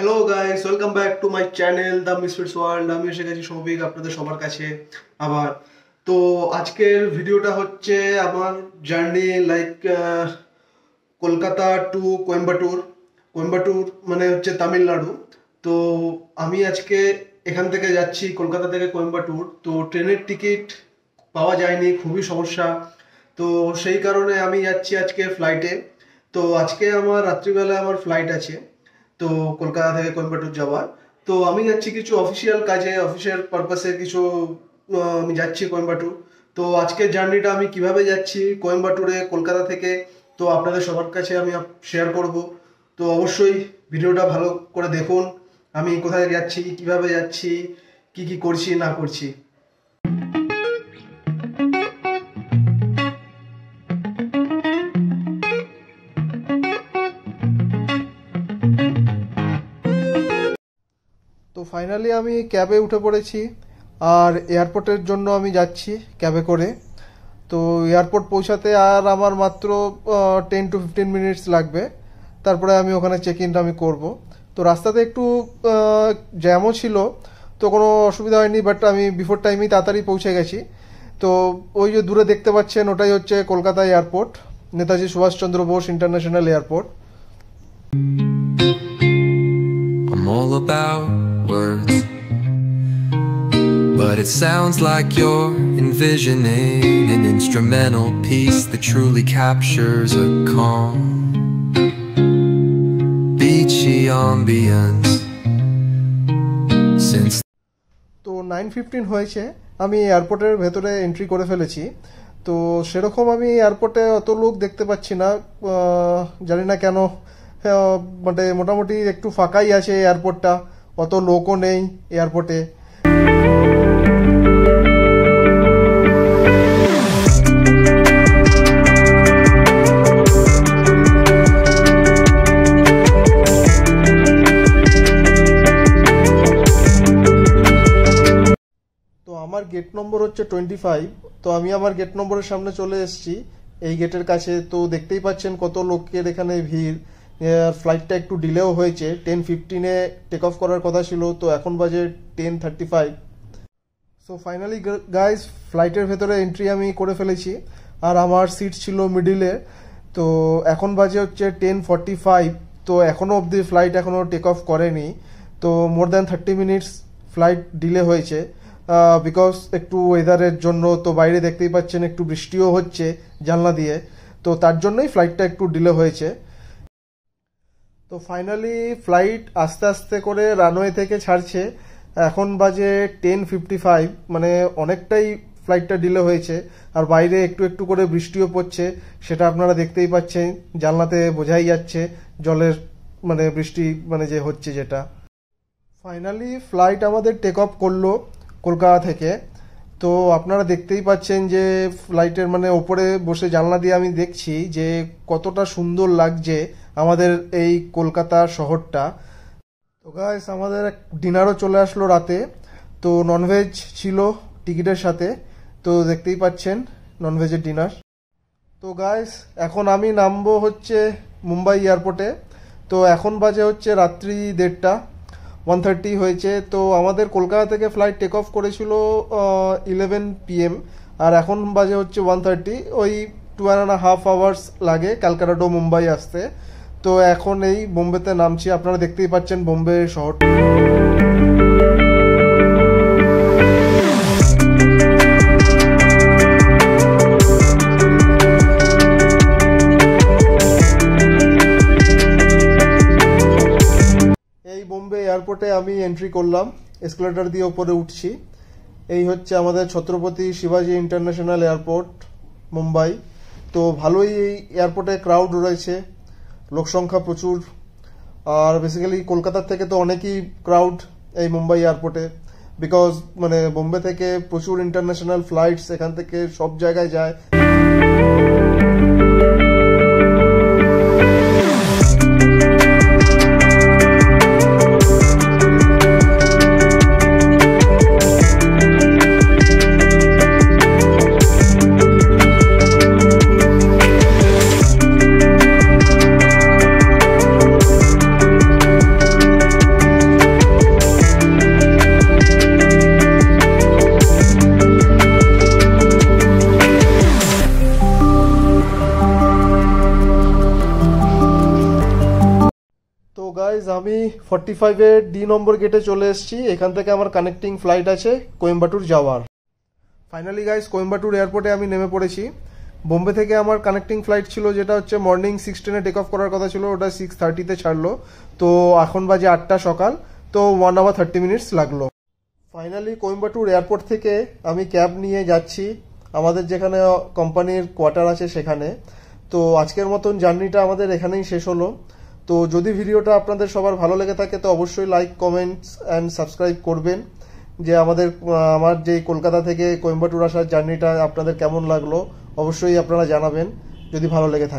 Hello guys, welcome back to my channel the Misfits World. আমি এসে গেছি সৌভিক আপনাদের সবার কাছে আবার। তো আজকের ভিডিওটা হচ্ছে আমার জার্নি কলকাতা টু কোয়েম্বাটুর। কোয়েম্বাটুর মানে হচ্ছে তামিলনাড়ু। তো আমি আজকে এখান থেকে যাচ্ছি কলকাতা থেকে কোয়েম্বাটুর। তো ট্রেনের টিকিট পাওয়া যায়নি, খুবই সমস্যা। তো সেই কারণে আমি যাচ্ছি আজকে ফ্লাইটে। তো আজকে আমার রাত্রিবেলা আমার ফ্লাইট আছে, তো কলকাতা থেকে কোয়েম্বাটুর যাওয়ার। তো আমি যাচ্ছি কিছু অফিসিয়াল কাজে, অফিসিয়াল পারপাসে কিছু আমি যাচ্ছি কোয়েম্বাটুর। তো আজকের জার্নিটা আমি কিভাবে যাচ্ছি কোয়েম্বাটুরে কলকাতা থেকে, তো আপনাদের সবার কাছে আমি শেয়ার করব। তো অবশ্যই ভিডিওটা ভালো করে দেখুন, আমি কোথায় যাচ্ছি, কিভাবে যাচ্ছি, কি কি করছি না করছি। তো ফাইনালি আমি ক্যাবে উঠে পড়েছি, আর এয়ারপোর্টের জন্য আমি যাচ্ছি ক্যাবে করে। তো এয়ারপোর্ট পৌঁছাতে আর আমার মাত্র 10 to 15 মিনিটস লাগবে, তারপরে আমি ওখানে চেক ইনটা আমি করবো। তো রাস্তাতে একটু জ্যামও ছিল, তো কোনো অসুবিধা হয়নি, বাট আমি বিফোর টাইমেই তাড়াতাড়ি পৌঁছে গেছি। তো ওই যে দূরে দেখতে পাচ্ছেন, ওটাই হচ্ছে Kolkata airport, Netaji Subhash Chandra Bose international airport. I'm all about words, but it sounds like you're envisioning an instrumental piece that truly captures a calm, beachy ambience. Since তো 9:15 হয়েছে, আমি এয়ারপোর্টের ভেতরে এন্ট্রি করে ফেলেছি। তো সেরকম আমি এয়ারপোর্টে অত লোক দেখতে পাচ্ছি না, জানি না কেন। মানে মোটামুটি একটু ফাঁকাই আছে এয়ারপোর্টটা, অত লোকও নেই এয়ারপোর্টে। তো আমার গেট নম্বর হচ্ছে 25। তো আমি আমার গেট নম্বরের সামনে চলে এসেছি, এই গেটের কাছে। তো দেখতেই পাচ্ছেন কত লোকের এখানে ভিড়। ফ্লাইটটা একটু ডিলেও হয়েছে, 10:15-এ টেক অফ করার কথা ছিল, তো এখন বাজে 10:35। সো ফাইনালি গাইস, ফ্লাইটের ভেতরে এন্ট্রি আমি করে ফেলেছি, আর আমার সিট ছিল মিডিলে। তো এখন বাজে হচ্ছে 10:45। তো এখনও অবধি ফ্লাইট এখনও টেক অফ করেনি। তো more than 30 minutes flight delay হয়েছে, বিকজ একটু ওয়েদারের জন্য। তো বাইরে দেখতেই পাচ্ছেন একটু বৃষ্টিও হচ্ছে জানলা দিয়ে, তো তার জন্যই ফ্লাইটটা একটু ডিলে হয়েছে। তো ফাইনালি ফ্লাইট আস্তে আস্তে করে রানওয়ে থেকে ছাড়ছে, এখন বাজে 10:55। মানে অনেকটাই ফ্লাইটটা ডিলে হয়েছে, আর বাইরে একটু একটু করে বৃষ্টিও পড়ছে, সেটা আপনারা দেখতেই পাচ্ছেন, জানলাতে বোঝাই যাচ্ছে জলের মানে বৃষ্টি মানে যে হচ্ছে যেটা। ফাইনালি ফ্লাইট আমাদের টেক অফ করলো কলকাতা থেকে। তো আপনারা দেখতেই পাচ্ছেন যে ফ্লাইটের মানে ওপরে বসে জানলা দিয়ে আমি দেখছি যে কতটা সুন্দর লাগছে আমাদের এই কলকাতা শহরটা। তো গাইস, আমাদের ডিনারও চলে আসলো রাতে। তো ননভেজ ছিল টিকিটের সাথে, তো দেখতেই পাচ্ছেন ননভেজের ডিনার। তো গাইস, এখন আমি নামবো হচ্ছে মুম্বাই এয়ারপোর্টে। তো এখন বাজে হচ্ছে রাত্রি 1:30 হয়েছে। তো আমাদের কলকাতা থেকে ফ্লাইট টেক অফ করেছিল 11 PM, আর এখন বাজে হচ্ছে 1:30। ওই 2.5 hours লাগে ক্যালকাটা টু মুম্বাই আসতে। তো এখন এই বোম্বেতে নামছি, আপনারা দেখতেই পাচ্ছেন বোম্বে শহর। এই বোম্বে এয়ারপোর্টে আমি এন্ট্রি করলাম, এসকেলেটর দিয়ে ওপরে উঠছি। এই হচ্ছে আমাদের ছত্রপতি শিবাজি ইন্টারন্যাশনাল এয়ারপোর্ট মুম্বাই। তো ভালোই এই এয়ারপোর্টে ক্রাউড রয়েছে, লোকসংখ্যা প্রচুর। আর বেসিক্যালি কলকাতার থেকে তো অনেকই ক্রাউড এই মুম্বাই এয়ারপোর্টে, বিকজ মানে বোম্বে থেকে প্রচুর ইন্টারন্যাশনাল ফ্লাইটস এখান থেকে সব জায়গায় যায়। গাইজ আমি 45 এর ডি নম্বর গেটে চলে এসেছি। এখান থেকে আমার কানেক্টিং ফ্লাইট আছে কোয়েম্বাটুর যাওয়ার। ফাইনালি গাইজ কোয়েম্বাটুর এয়ারপোর্টে আমি নেমে পড়েছি। বোম্বে থেকে আমার কানেক্টিং ফ্লাইট ছিল, যেটা হচ্ছে মর্নিং 6:10 টেক অফ করার কথা ছিল, ওটা 6:30-তে ছাড়লো। তো এখন বাজে 8টা সকাল, তো 1 hour 30 minutes লাগলো। ফাইনালি কোয়েম্বাটুর এয়ারপোর্ট থেকে আমি ক্যাব নিয়ে যাচ্ছি আমাদের যেখানে কোম্পানির কোয়ার্টার আছে সেখানে। তো আজকের মতন জার্নিটা আমাদের এখানেই শেষ হলো। তো যদি ভিডিওটা আপনাদের সবার ভালো লেগে থাকে তো অবশ্যই লাইক, কমেন্টস অ্যান্ড সাবস্ক্রাইব করবেন। যে আমার যে কলকাতা থেকে কোয়েম্বাটুর আসার জার্নিটা আপনাদের কেমন লাগলো অবশ্যই আপনারা জানাবেন যদি ভালো লেগে থাকে।